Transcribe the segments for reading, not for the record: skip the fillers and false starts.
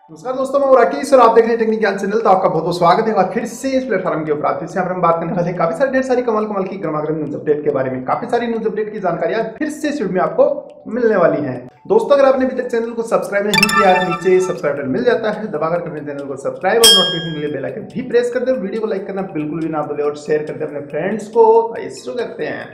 नमस्कार दोस्तों, मैं राकेश और आप देख रहे हैं टेक्निकल चैनल। तो आपका बहुत बहुत स्वागत है और फिर से इस प्लेटफॉर्म के ऊपर। फिर से यहाँ पर हम बात करने वाले हैं काफी सारी ढेर सारी कमाल की गर्मागर्म न्यूज अपडेट के बारे में। काफी सारी न्यूज अपडेट की जानकारी आज फिर से इस वीडियो में आपको मिलने वाली है। दोस्तों, अगर आपने अभी तक चैनल को सब्सक्राइब नहीं किया है, नीचे सब्सक्राइब बटन मिल जाता है, दबाकर अपने चैनल को सब्सक्राइब और नोटिफिकेशन के लिए बेल आइकन भी प्रेस कर दे। वीडियो को लाइक करना बिल्कुल भी ना भूले और शेयर करके अपने फ्रेंड्स को। शुरू करते हैं।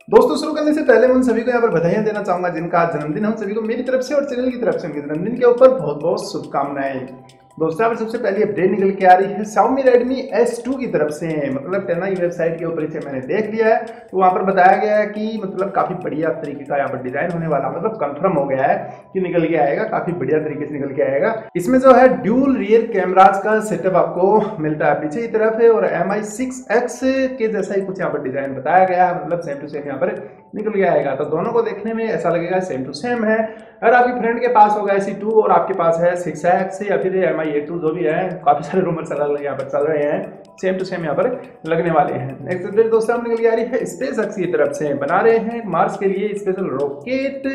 दोस्तों, शुरू करने से पहले मैं उन सभी को यहाँ पर बधाइयां देना चाहूंगा जिनका आज जन्मदिन है। उन सभी को मेरी तरफ से और चैनल की तरफ से उनके जन्मदिन के ऊपर बहुत बहुत शुभकामनाएं। दोस्तों, यहाँ पर सबसे पहली अपडेट निकल के आ रही है Xiaomi Redmi S2 की तरफ से। मतलब टेना की वेबसाइट के ऊपर इसे मैंने देख लिया है, तो वहाँ पर बताया गया है कि मतलब काफी बढ़िया तरीके का यहाँ पर डिजाइन होने वाला, मतलब कंफर्म हो गया है कि निकल के आएगा, काफी बढ़िया तरीके से निकल के आएगा। इसमें जो है ड्यूल रियर कैमराज का सेटअप आपको मिलता है पीछे की तरफ है और MI6X के जैसा ही कुछ यहाँ पर डिजाइन बताया गया है, मतलब सेम टू सेम यहाँ पर निकल के आएगा। तो दोनों को देखने में ऐसा लगेगा सेम टू सेम है। अगर आपके फ्रेंड के पास होगा SE2 और आपके पास है 6X या फिर MI8 जो भी है, काफी सारे रूमर्स अलग यहाँ पर चल रहे हैं, सेम टू सेम यहाँ पर लगने वाले हैं। नेक्स्ट अपडेट दोस्तों निकल के आ रही है SpaceX की तरफ से। बना रहे हैं मार्स के लिए स्पेशल रॉकेट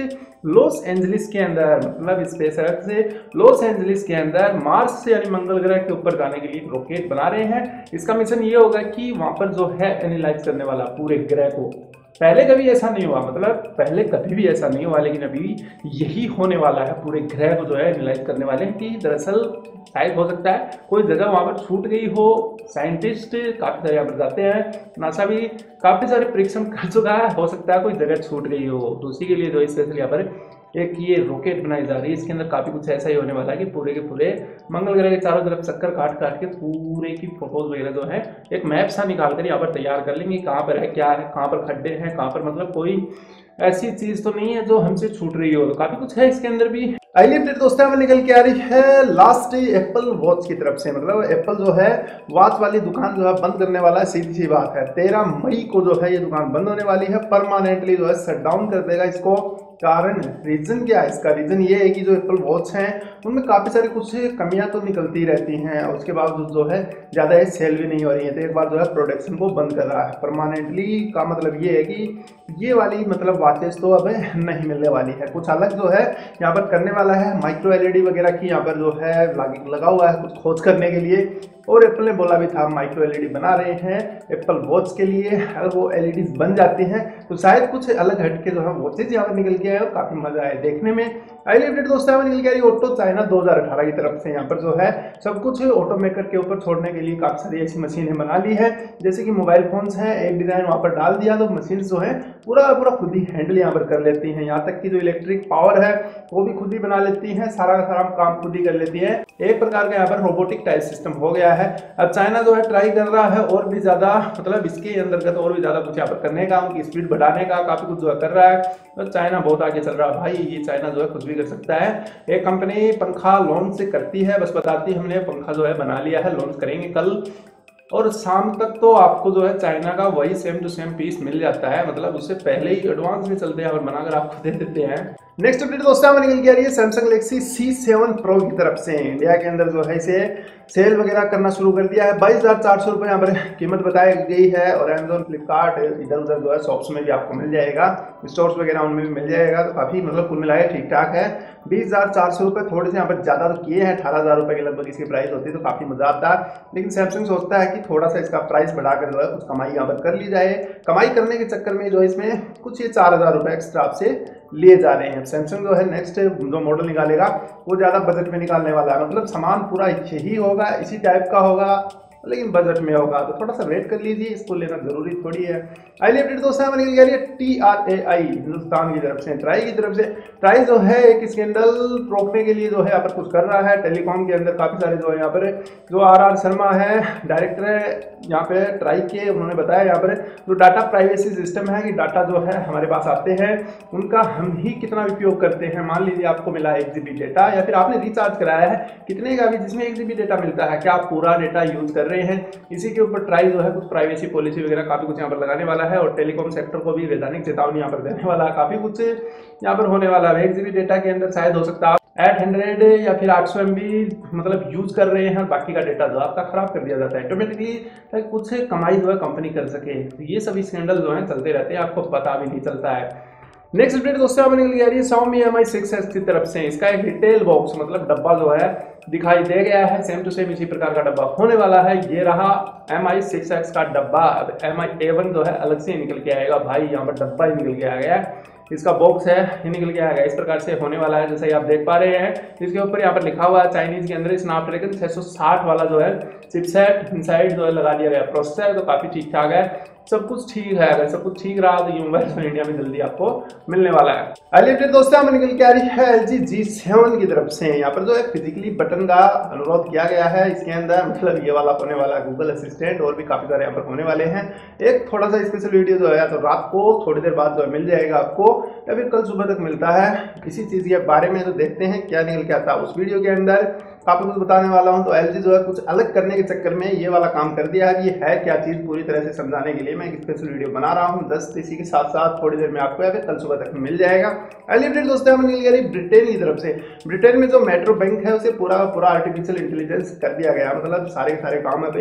लॉस एंजलिस के अंदर, मतलब SpaceX से लॉस एंजलिस के अंदर मार्स से यानी मंगल ग्रह के ऊपर जाने के लिए रॉकेट बना रहे हैं। इसका मिशन ये होगा कि वहां पर जो है एनालाइज करने वाला पूरे ग्रह को। पहले कभी ऐसा नहीं हुआ, मतलब पहले कभी भी ऐसा नहीं हुआ, लेकिन अभी यही होने वाला है। पूरे ग्रह को जो है एनालाइज करने वाले हैं कि दरअसल शायद हो सकता है कोई जगह वहां पर छूट गई हो। साइंटिस्ट काफी सारे यहाँ पर जाते हैं, नासा भी काफी सारे परीक्षण कर चुका है, हो सकता है कोई जगह छूट गई हो, तो उसी के लिए जो स्पेशल यहाँ पर एक ये रॉकेट बनाई जा रही है। इसके अंदर काफी कुछ ऐसा ही होने वाला है कि पूरे के पूरे मंगल ग्रह के चारों तरफ चक्कर काट काट के पूरे की फोटोज वगैरह जो है एक मैप सा निकाल कर यहाँ पर तैयार कर लेंगे। कहाँ पर है, क्या है, कहाँ पर खड्डे हैं, कहाँ पर मतलब कोई ऐसी चीज तो नहीं है जो हमसे छूट रही हो। तो काफी कुछ है इसके अंदर भी। अगली अपडेट दोस्तों में निकल के आ रही है लास्ट एप्पल वॉच की तरफ से। मतलब एप्पल जो है वॉच वाली दुकान जो है बंद करने वाला है। सीधी सी बात है, 13 मई को जो है ये दुकान बंद होने वाली है, परमानेंटली जो है शट डाउन कर देगा इसको। कारण रीजन क्या है इसका? रीजन ये है कि जो एप्पल वॉच हैं उनमें काफी सारी कुछ कमियां तो निकलती रहती हैं, और उसके बावजूद जो है ज्यादा सेल भी नहीं हो रही है, तो एक बार जो है प्रोडक्शन को बंद कर रहा है परमानेंटली। का मतलब ये है कि ये वाली मतलब वॉचेस तो अब नहीं मिलने वाली है। कुछ अलग जो है यहाँ पर करने वाला है, माइक्रो LED वगैरह की यहाँ पर जो है लगा हुआ है कुछ खोज करने के लिए। और एप्पल ने बोला भी था माइक्रो LED बना रहे हैं एप्पल वॉच के लिए। अगर वो LEDs बन जाती हैं तो शायद कुछ अलग हटके जो है वॉचेज यहाँ पर निकल के आए और काफी मजा आए देखने में। अगली अपडेट दोस्तों यहाँ निकल के आ रही ऑटो चाइना 2018 की तरफ से। यहाँ पर जो है सब कुछ ऑटोमेकर के ऊपर छोड़ने के लिए काफी सारी ऐसी मशीनें बना ली है, जैसे कि मोबाइल फोन्स हैं, एक डिजाइन वहां पर डाल दिया तो मशीन जो है पूरा खुद ही हैंडल यहाँ पर कर लेती हैं। यहाँ तक कि जो इलेक्ट्रिक पावर है वो भी खुद ही बना लेती हैं, सारा का सारा काम खुद ही कर लेती है। एक प्रकार का यहाँ पर रोबोटिक टाइप सिस्टम हो गया है। अब चाइना जो है ट्राई कर रहा है और भी ज्यादा, मतलब इसके अंतर्गत और भी ज्यादा कुछ यहाँ पर करने का, उनकी स्पीड बढ़ाने का काफी कुछ जो है कर रहा है। तो चाइना बहुत आगे चल रहा है भाई, ये चाइना जो है कुछ भी कर सकता है। एक कंपनी पंखा लॉन्च से करती है, बस बताती है हमने पंखा जो है बना लिया है, लॉन्च करेंगे कल, और शाम तक तो आपको जो है चाइना का वही सेम टू सेम पीस मिल जाता है। मतलब उससे पहले ही एडवांस में चलते हैं और बनाकर आपको दे देते हैं। नेक्स्ट अपडेट दोस्तों हमें निकल के आ रही है सैमसंग गैलेक्सी C7 Pro की तरफ से। इंडिया के अंदर जो है इसे सेल वगैरह करना शुरू कर दिया है। 22,400 रुपये यहाँ पर कीमत बताई गई है, और अमेजोन, फ्लिपकार्ट, इधर उधर जो है शॉप्स में भी आपको मिल जाएगा, स्टोर्स वगैरह उनमें भी मिल जाएगा। तो काफी मतलब कुल मिलाया ठीक ठाक है। 20,400 रुपये, थोड़े से यहाँ पर ज्यादा तो किए हैं, 18,000 रुपये के लगभग इसकी प्राइस होती है, तो काफी मजा आता है। लेकिन सैमसंग सोचता है कि थोड़ा सा इसका प्राइस बढ़ाकर जो है कुछ कमाई यहाँ पर कर ली जाए। कमाई करने के चक्कर में जो है इसमें कुछ ये 4,000 रुपये एक्स्ट्रा आपसे लिए जा रहे हैं। सैमसंग जो है नेक्स्ट जो मॉडल निकालेगा वो ज्यादा बजट में निकालने वाला है, मतलब सामान पूरा यही होगा, इसी टाइप का होगा, लेकिन बजट में होगा, तो थोड़ा सा वेट कर लीजिए, इसको लेना जरूरी थोड़ी है। अगली अपडेट दोस्तों हमें निकल गई है TRAI हिंदुस्तान की तरफ से, ट्राई की तरफ से। ट्राई जो है एक स्कैंडल रोकने के लिए जो है यहाँ पर कुछ कर रहा है। टेलीकॉम के अंदर काफी सारे जो है यहाँ पर जो RR शर्मा है डायरेक्टर है यहाँ पे ट्राई के, उन्होंने बताया यहाँ पर जो डाटा प्राइवेसी सिस्टम है कि डाटा जो है हमारे पास आते हैं उनका हम ही कितना उपयोग करते हैं। मान लीजिए आपको मिला 1 GB डेटा, या फिर आपने रिचार्ज कराया है कितने का भी, जिसमें 1 GB डेटा मिलता है, क्या आप पूरा डेटा यूज कर रहे हैं? इसी के ऊपर ट्राई जो है कुछ प्राइवेसी पॉलिसी वगैरह काफी कुछ यहाँ पर लगाने वाला है, और टेलीकॉम सेक्टर को भी वैधानिक चेतावनी यहाँ पर देने वाला है। काफी कुछ यहाँ पर होने वाला है। 1 GB डेटा के अंदर शायद हो सकता है 800 या फिर 800 MB मतलब यूज कर रहे हैं, बाकी का डेटा जो आपका खराब कर दिया जाता है। ऑटोमेटिकली ताकि कुछ कमाई जो है कंपनी कर सके। तो ये सभी स्कैंडल जो है चलते रहते हैं, आपको पता भी नहीं चलता है। नेक्स्ट अपडेट दोस्तों आपने निकल गया है Xiaomi Mi 6s की तरफ से। इसका एक रिटेल बॉक्स मतलब डब्बा जो है दिखाई दे गया है, सेम टू सेम इसी प्रकार का डब्बा होने वाला है। ये रहा Mi 6x का डब्बा। अब Mi A1 जो है अलग से निकल के आएगा भाई, यहाँ पर डब्बा ही निकल के आ गया है, इसका बॉक्स है ये निकल के आएगा। इस प्रकार से होने वाला है, जैसा कि आप देख पा रहे हैं। इसके ऊपर यहाँ पर लिखा हुआ है चाइनीज के अंदर स्नैपड्रैगन 660 वाला जो है चिपसेट इनसाइड जो है लगा दिया गया। प्रोसेसर तो काफी ठीक ठाक है, सब कुछ ठीक है। अगर सब कुछ ठीक रहा तो ये मोबाइल इंडिया में जल्दी आपको मिलने वाला है। अगली अपडेट दोस्तों हमें निकल के आ रही है LG G7 की तरफ से। यहाँ पर जो है फिजिकली बटन का अनुरोध किया गया है इसके अंदर, मतलब ये वाला होने वाला है गूगल असिस्टेंट, और भी काफी सारे यहाँ पर होने वाले हैं। एक थोड़ा सा स्पेशल वीडियो जो है तो रात को थोड़ी देर बाद जो है मिल जाएगा आपको, या फिर कल सुबह तक मिलता है इसी चीज के बारे में। तो देखते हैं क्या निकल के आता है उस वीडियो के अंदर, काफी कुछ बताने वाला हूं। तो LG जो है कुछ अलग करने के चक्कर में ये वाला काम कर दिया है। ये है क्या चीज पूरी तरह से समझाने के लिए मैं एक स्पेशल वीडियो बना रहा हूं। 10 इसी के साथ साथ थोड़ी देर में आपको या फिर कल सुबह तक मिल जाएगा। अगली अपडेट दोस्तों हमें निकल गई ब्रिटेन की तरफ से। ब्रिटेन में जो मेट्रो बैंक है उसे पूरा पूरा आर्टिफिशियल इंटेलिजेंस कर दिया गया, मतलब सारे के सारे काम अब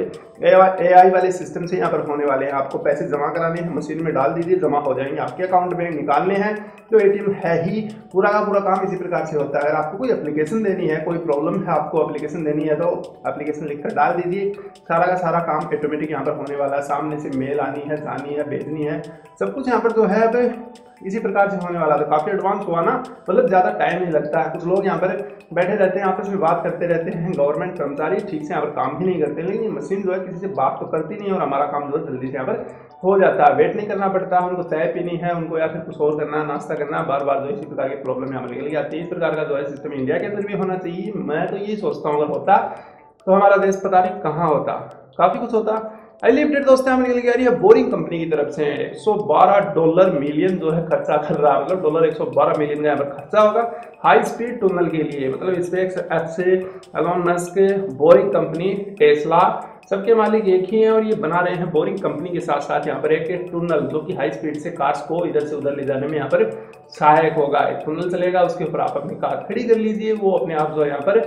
AI वाले सिस्टम से यहाँ पर होने वाले हैं। आपको पैसे जमा कराने हैं, मशीन में डाल दीजिए, जमा हो जाएंगे आपके अकाउंट में। निकालने हैं तो ATM है ही, पूरा का पूरा काम इसी प्रकार से होता है। अगर आपको कोई एप्लीकेशन देनी है, कोई प्रॉब्लम है, आपको एप्लीकेशन देनी है तो एप्लीकेशन लिखकर डाल दीजिए, सारा का सारा काम ऑटोमेटिक यहाँ पर होने वाला है। सामने से मेल आनी है, जानी है, भेजनी है, सब कुछ यहाँ पर जो है अब इसी प्रकार से होने वाला। तो काफी एडवांस हुआ ना, मतलब ज्यादा टाइम नहीं लगता है। कुछ लोग यहाँ पर बैठे रहते हैं, आपस में बात करते रहते हैं, गवर्नमेंट कर्मचारी ठीक से यहाँ पर काम ही नहीं करते, लेकिन ये मशीन जो है किसी से बात तो करती नहीं और हमारा काम जो है जल्दी से यहाँ पर हो जाता है। वेट नहीं करना पड़ता, उनको चाय पीनी है उनको, या फिर कुछ और करना है, नाश्ता करना है, बार बार जो इसी प्रकार की प्रॉब्लम यहाँ पर निकल जाती है। इस प्रकार का जो है सिस्टम इंडिया के अंदर भी होना चाहिए। मैं तो ये सोचता हूँ अगर होता तो हमारा देश पता नहीं कहाँ होता, काफी कुछ होता। अगली अपडेट दोस्तों हमें निकल के आ रही है बोरिंग कंपनी की तरफ से। $112 मिलियन जो है खर्चा कर रहा है, मतलब $112 मिलियन का यहाँ पर खर्चा होगा हाई स्पीड टनल के लिए। मतलब SpaceX से Elon Musk, Boring Company, Tesla, सबके मालिक एक ही हैं और ये बना रहे हैं बोरिंग कंपनी के साथ साथ यहाँ पर एक टनल जो कि हाई स्पीड से कार्स को इधर से उधर ले जाने में यहाँ पर सहायक होगा। एक टनल चलेगा, उसके ऊपर आप अपनी कार खड़ी कर लीजिए, वो अपने आप जो है यहाँ पर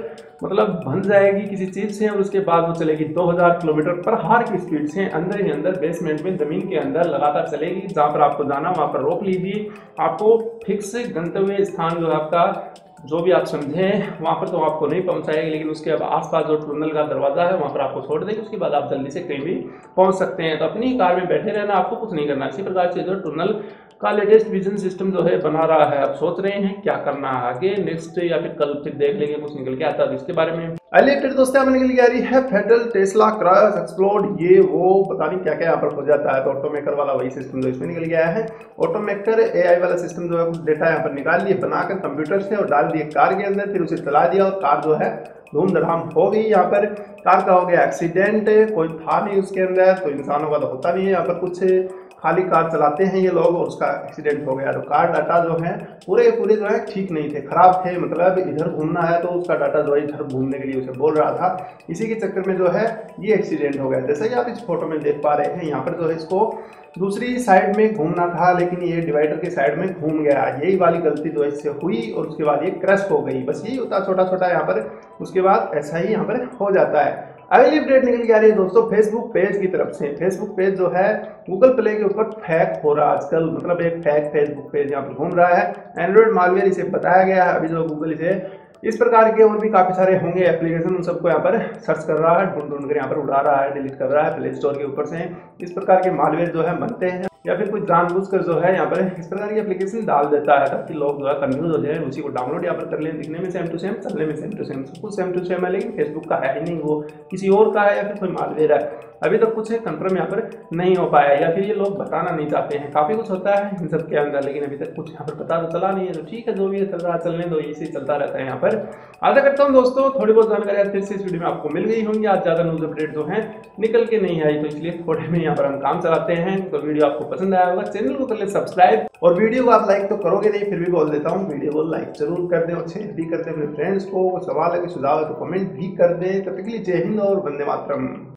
मतलब बन जाएगी किसी चीज से, और उसके बाद वो चलेगी 2000 किलोमीटर पर हार की स्पीड से अंदर ही अंदर बेसमेंट में जमीन के अंदर लगातार चलेगी। जहाँ पर आपको जाना वहाँ पर रोक लीजिए, आपको फिक्स गंतव्य स्थान जो है आपका जो भी आप समझें वहाँ पर तो आपको नहीं पहुँचाएगी, लेकिन उसके अब आसपास जो टनल का दरवाजा है वहाँ पर आपको छोड़ देगी। उसके बाद आप जल्दी से कहीं भी पहुँच सकते हैं। तो अपनी कार में बैठे रहना, आपको कुछ नहीं करना। इसी प्रकार से जो टनल का लेटेस्ट विजन सिस्टम जो है बना रहा है। आप सोच रहे हैं क्या करना है आगे, नेक्स्ट या फिर कल फिर देख लेंगे कुछ निकल के आता है इसके बारे में। अगली अपडेट दोस्तों हमें निकल के आ रही है फेटल टेस्ला क्रैश एक्सप्लोड, ये वो पता नहीं क्या क्या यहाँ पर हो जाता है। तो ऑटोमेकर वाला वही सिस्टम जो इसमें निकल गया है। ऑटोमेकर AI वाला सिस्टम जो है कुछ डेटा यहाँ पर निकाल लिए बनाकर कंप्यूटर से और डाल दिए कार के अंदर, फिर उसे चला दिया और कार जो है धूम धड़ाम हो गई। यहाँ पर कार का हो गया एक्सीडेंट, कोई था नहीं उसके अंदर, तो इंसानों का तो होता नहीं है। यहाँ पर कुछ खाली कार चलाते हैं ये लोग और उसका एक्सीडेंट हो गया। तो कार डाटा जो है पूरे जो है ठीक नहीं थे, खराब थे। मतलब इधर घूमना है तो उसका डाटा जो है इधर घूमने के लिए उसे बोल रहा था, इसी के चक्कर में जो है ये एक्सीडेंट हो गया। जैसा कि आप इस फोटो में देख पा रहे हैं, यहाँ पर जो है इसको दूसरी साइड में घूमना था, लेकिन ये डिवाइडर के साइड में घूम गया। यही वाली गलती जो इससे हुई और उसके बाद ये क्रैश हो गई। बस यही होता छोटा छोटा यहाँ पर, उसके बाद ऐसा ही यहाँ पर हो जाता है। अगली अपडेट निकल के आ रही है दोस्तों फेसबुक पेज की तरफ से। फेसबुक पेज जो है गूगल प्ले के ऊपर फेक हो रहा है आजकल, मतलब एक फेक फेसबुक पेज यहाँ पर घूम रहा है। एंड्रॉइड मालवेयर इसे बताया गया है। अभी जो गूगल इसे इस प्रकार के और भी काफी सारे होंगे एप्लीकेशन, उन सबको यहाँ पर सर्च कर रहा है, ढूंढ कर यहाँ पर उड़ा रहा है, डिलीट कर रहा है प्ले स्टोर के ऊपर से। इस प्रकार के मालवेयर जो है बनते हैं, या फिर कोई जानबूझकर जो है यहाँ पर इस प्रकार की एप्लीकेशन डाल देता है ताकि लोग जो है कंफ्यूज हो जाए, उसी को डाउनलोड यहाँ पर कर लें। दिखने में सेम टू सेम, चलने में सेम टू सेम, सब कुछ सेम टू सेम है, लेकिन फेसबुक का है ही नहीं, वो किसी और का है या फिर कोई मालवेयर है। अभी तक कुछ कंफर्म यहाँ पर नहीं हो पाया, या फिर ये लोग बताना नहीं चाहते हैं। काफी कुछ होता है इन सब के अंदर, लेकिन अभी तक कुछ यहाँ पर पता तो चला नहीं है। तो ठीक है, जो भी चल रहा है चलने दो, इसी चलता रहता है यहाँ पर। आशा करता हूँ दोस्तों थोड़ी बहुत जानकारी फिर से इस वीडियो में आपको मिल गई होंगी। आज ज्यादा न्यूज अपडेट जो है निकल के नहीं आई, तो इसलिए थोड़े में यहाँ पर हम काम चलाते हैं। तो वीडियो आपको पसंद आया होगा, चैनल को कर ले सब्सक्राइब, और वीडियो को आप लाइक तो करोगे नहीं, फिर भी बोल देता हूँ वीडियो को लाइक जरूर कर दें और शेयर भी कर दें अपने फ्रेंड्स को। सवाल है कि सुझाव है तो कमेंट भी कर दें। तब तक के लिए जय हिंद और वंदे मातरम।